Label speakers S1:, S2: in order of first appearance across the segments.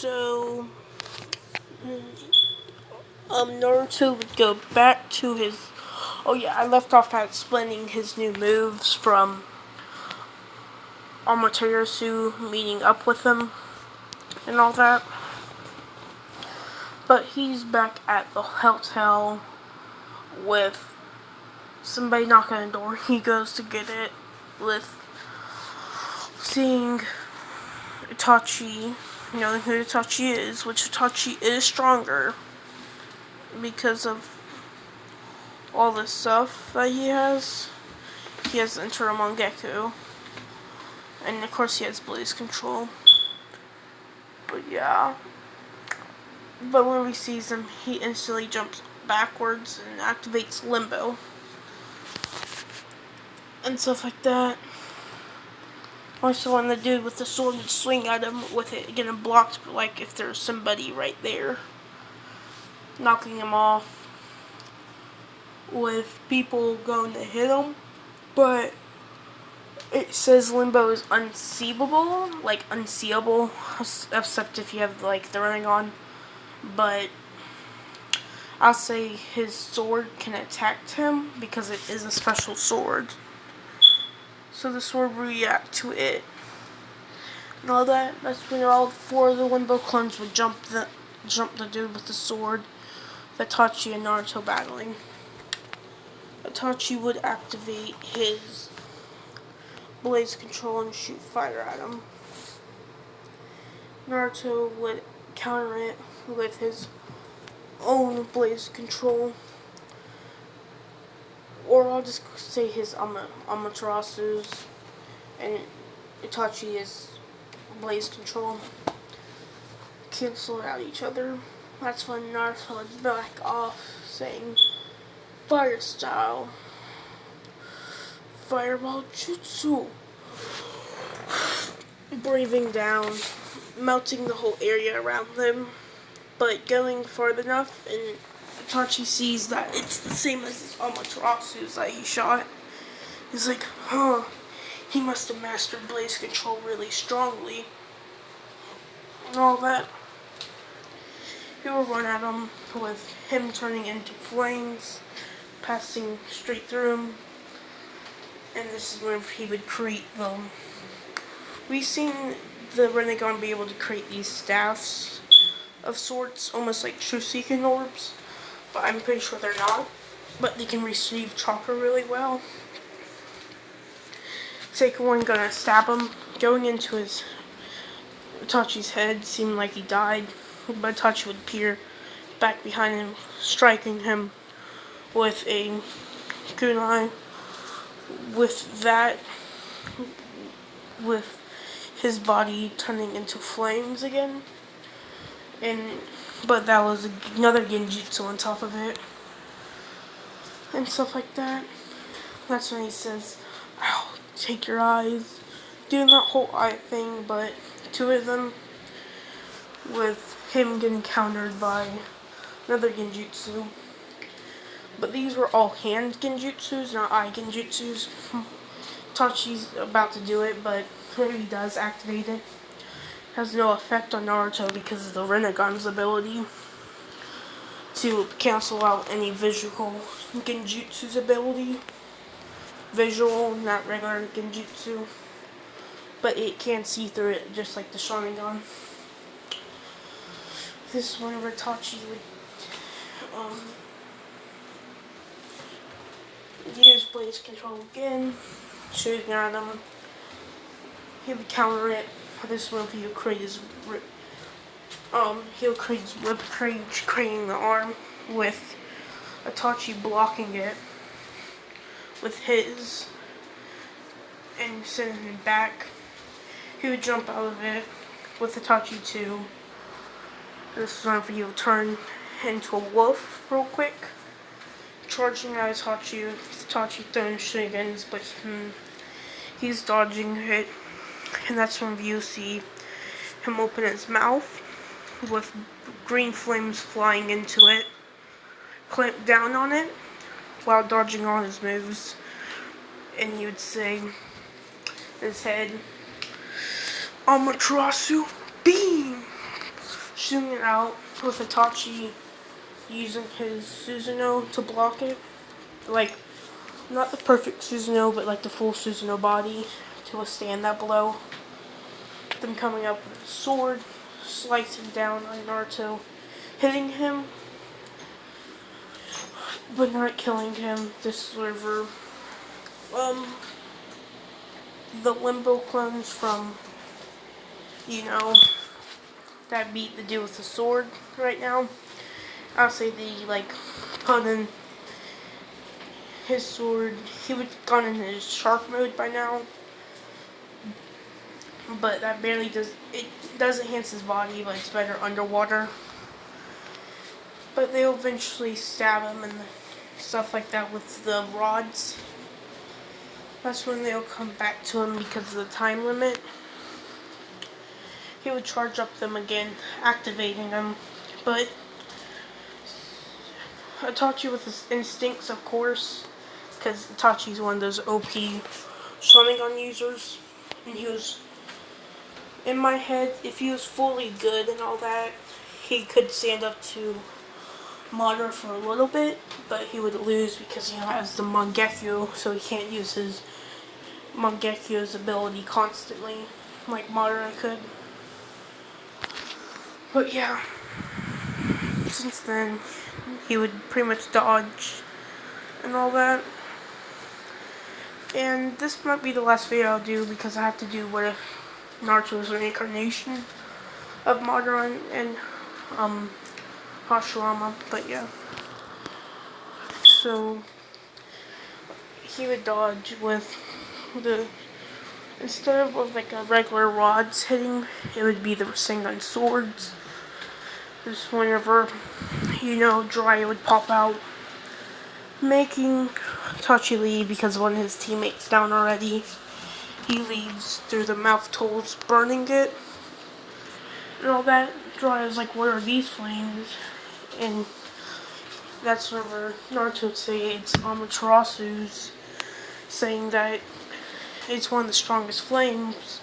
S1: So, Naruto would go back to his. Oh yeah, I left off at explaining his new moves from Amaterasu meeting up with him and all that. But he's back at the hotel with somebody knocking on the door. He goes to get it with seeing Itachi, knowing who Itachi is, which Itachi is stronger because of all this stuff that he has. He has Interim on Geku. And of course he has Blaze Control. But yeah. But when he sees him, he instantly jumps backwards and activates Limbo. And stuff like that. Also, when the dude with the sword would swing at him with it getting blocked, like if there's somebody right there, knocking him off with people going to hit him. But it says Limbo is unseeable, like unseeable, except if you have like the ring on. But I'll say his sword can attack him because it is a special sword. So the sword will react to it. And all that. That's when all four of the Limbo clones would jump the dude with the sword. Itachi and Naruto battling. Itachi would activate his Blaze Control and shoot fire at him. Naruto would counter it with his own Blaze Control. Or I'll just say his Amaterasu's, and Itachi is Blaze Control. Cancel out each other. That's when Naruto would back off, saying, Fire Style. Fireball Jutsu. Breathing down, melting the whole area around them, but going far enough, and Itachi sees that it's the same as his Amaterasu's that he shot. He's like, he must have mastered Blaze Control really strongly. And all that. He will run at him with him turning into flames, passing straight through him. And this is when he would create them. We've seen the Renegon be able to create these staffs of sorts, almost like Shuseken orbs, but I'm pretty sure they're not. But they can receive chakra really well. Second one gonna stab him, going into his Itachi's head, seemed like he died, but Itachi would appear back behind him, striking him with a kunai. With that, with his body turning into flames again, but that was another genjutsu on top of it, and stuff like that. That's when he says, "I'll take your eyes," doing that whole eye thing, but two of them, with him getting countered by another genjutsu. But these were all hand genjutsus, not eye genjutsus. Itachi's about to do it, but when he does activate it, has no effect on Naruto because of the Renegon's ability to cancel out any visual genjutsu's ability. Visual, not regular genjutsu. But it can see through it, just like the Sharingan. This is whenever Itachi would use Blaze Control again, shooting at him. He would counter it. This one he'll create his rib cage, creating the arm with Itachi blocking it with his and sending him back. He would jump out of it with Itachi too. This one he'll turn into a wolf real quick, charging at Itachi. Itachi throwing shurikens, but he's dodging it. And that's when you see him open his mouth with green flames flying into it, clamp down on it while dodging all his moves. And he would say in his head, Amaterasu, beam! shooting it out with Itachi using his Susanoo to block it. Like, not the perfect Susanoo, but like the full Susanoo body to withstand that blow. Them coming up with a sword, slicing down on Naruto, hitting him, but not killing him. This is where the Limbo clones from, that beat the dude with the sword right now. I'll say they put in his sword. He would have gone into his shark mode by now, but that barely does. It does enhance his body, but it's better underwater. But they'll eventually stab him and stuff like that with the rods. That's when they'll come back to him because of the time limit. He would charge up them again, activating them. But Itachi with his instincts, of course, because Itachi's one of those OP Sharingan users. And he was, in my head, if he was fully good and all that, he could stand up to Madara for a little bit, but he would lose because he has the Mangekyo, so he can't use his Mangekyo's ability constantly like Madara could. But yeah, since then, he would pretty much dodge and all that. And this might be the last video I'll do because I have to do what if Naruto was a reincarnation of Madara and Hashirama. But yeah. So he would dodge with instead of like a regular rods hitting, it would be the Rasengan swords. Just whenever, Jiraiya would pop out, making Itachi leave because one of his teammates down already. He leaves through the mouth holes, burning it, and all that. Jiraiya's like, what are these flames? And that's whenever Naruto would say it's Amaterasu's, saying that it's one of the strongest flames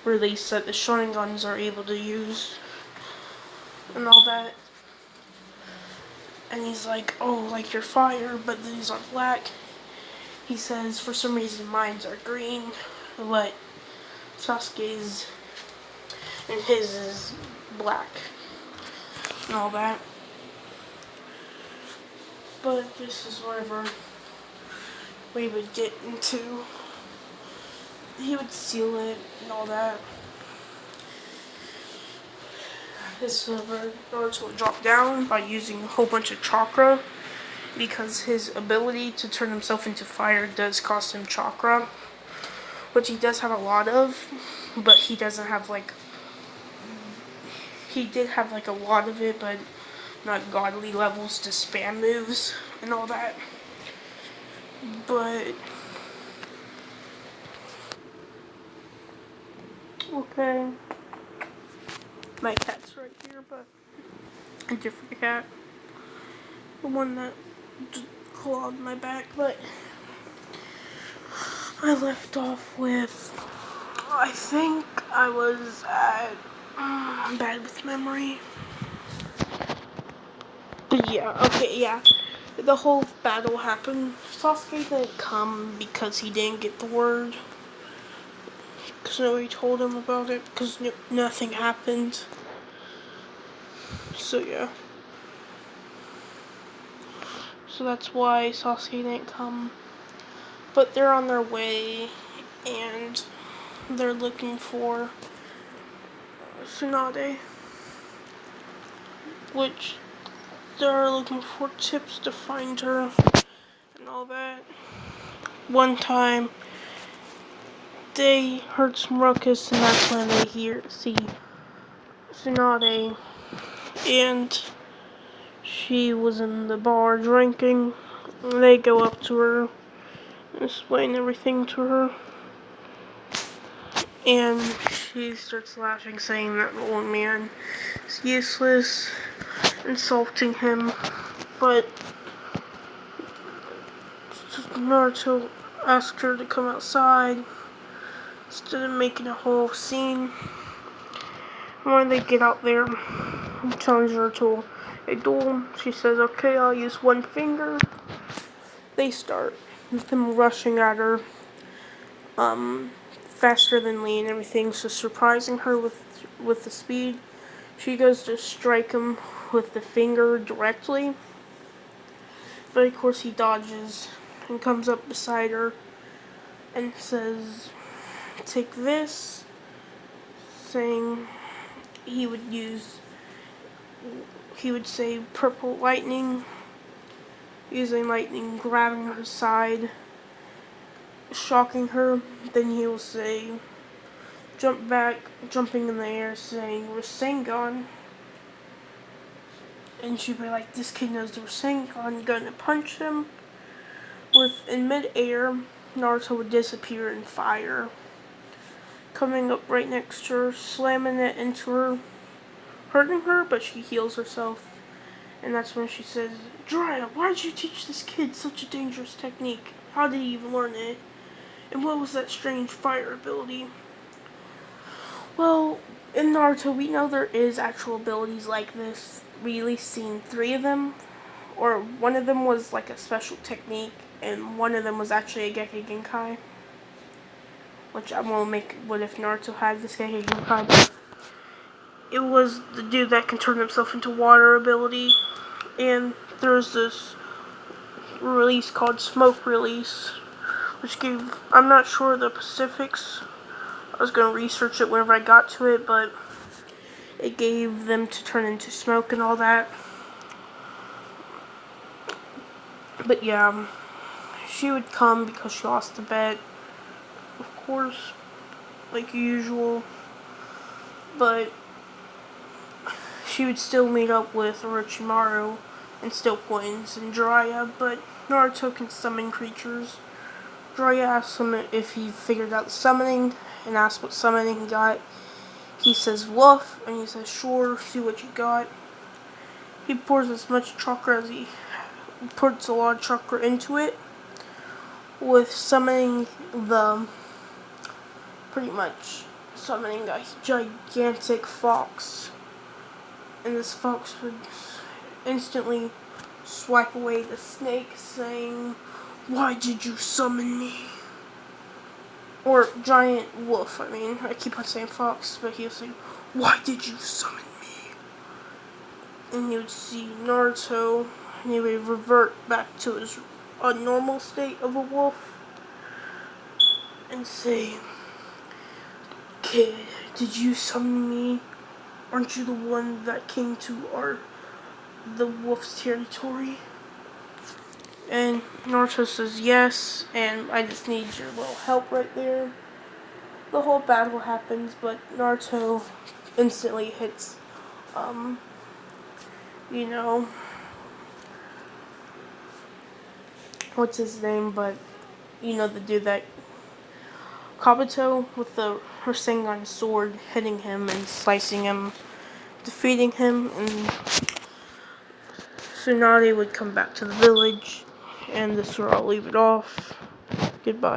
S1: released that the Sharingans are able to use. And all that. And he's like, oh, like your fire, but these are black. He says, for some reason, mine's are green, but Sasuke's and his is black. And all that. But this is wherever we would get into. He would seal it and all that. This is where Naruto would drop down by using a whole bunch of chakra, because his ability to turn himself into fire does cost him chakra, which he does have a lot of, but he doesn't have he did have a lot of it, but not godly levels to spam moves and all that. But okay, my cat's right here, but a different cat, the one that clawed my back. But I left off with, I think I was at, I'm bad with memory. But yeah, okay, yeah. The whole battle happened. Sasuke didn't come because he didn't get the word. Because nobody told him about it. Because nothing happened. So yeah. So that's why Sasuke didn't come. But they're on their way. And they're looking for Tsunade. Which they're looking for tips to find her. And all that. One time, they heard some ruckus, and that's when they see Tsunade, and she was in the bar drinking. They go up to her and explain everything to her, and she starts laughing, saying that the old man is useless, insulting him. But Naruto asked her to come outside instead of making a whole scene. When they get out there, challenges her to a duel. She says, okay, I'll use one finger. They start with them rushing at her, faster than Lee and everything, so surprising her with the speed. She goes to strike him with the finger directly, but of course he dodges and comes up beside her and says, take this, saying he would say purple lightning, using lightning, grabbing her side, shocking her. Then he will say, jump back, jumping in the air, saying Rasengan. And she'd be like, this kid knows the Rasengan, gonna punch him. In mid-air, Naruto would disappear in fire, coming up right next to her, slamming it into her, hurting her, but she heals herself. And that's when she says, Jiraiya, why did you teach this kid such a dangerous technique? How did he even learn it? And what was that strange fire ability? Well, in Naruto, we know there is actual abilities like this. We at least seen 3 of them. Or one of them was like a special technique, and one of them was actually a Gekkei Genkai. Which I won't make what if Naruto had this Gekkei Genkai, but it was the dude that can turn himself into water ability. And there's this release called Smoke Release, which gave, I'm not sure the specifics. I was going to research it whenever I got to it, but it gave them to turn into smoke and all that. But yeah, she would come because she lost the bet, of course, like usual. But she would still meet up with Orochimaru and still points and Jiraiya, but Naruto can summon creatures. Jiraiya asks him if he figured out the summoning and asks what summoning he got. He says wolf, and he says sure, see what you got. He pours as much chakra as he puts a lot of chakra into it, with summoning pretty much summoning a gigantic fox. And this fox would instantly swipe away the snake, saying, why did you summon me? Or giant wolf, I keep on saying fox, but he would say, why did you summon me? And you would see Naruto, and he would revert back to his normal state of a wolf, and say, kid, did you summon me? Aren't you the one that came to the wolf's territory? And Naruto says yes, and I just need your little help right there. The whole battle happens, but Naruto instantly hits, what's his name, but, the dude that, Kabuto, with the Rasengan sword, hitting him and slicing him, defeating him, and Tsunade would come back to the village, and this is where I'll leave it off. Goodbye.